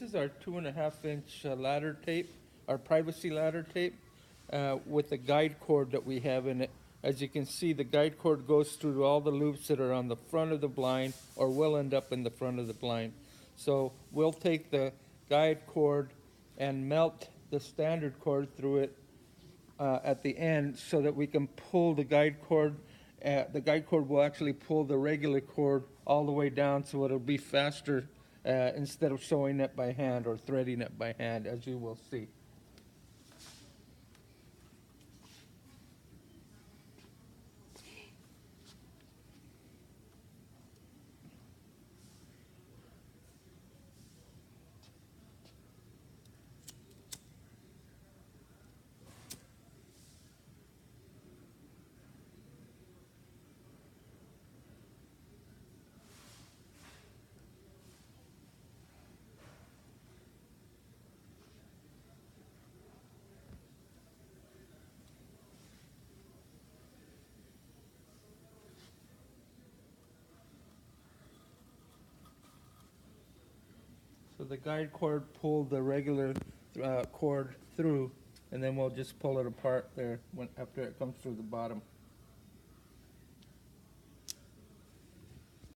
is our 2.5-inch ladder tape, our privacy ladder tape, with the guide cord that we have in it. As you can see, the guide cord goes through all the loops that are on the front of the blind or will end up in the front of the blind. So we'll take the guide cord and melt the standard cord through it at the end so that we can pull the guide cord. The guide cord will actually pull the regular cord all the way down, so it'll be faster instead of sewing it by hand or threading it by hand, as you will see. So the guide cord pulled the regular cord through, and then we'll just pull it apart there after it comes through the bottom.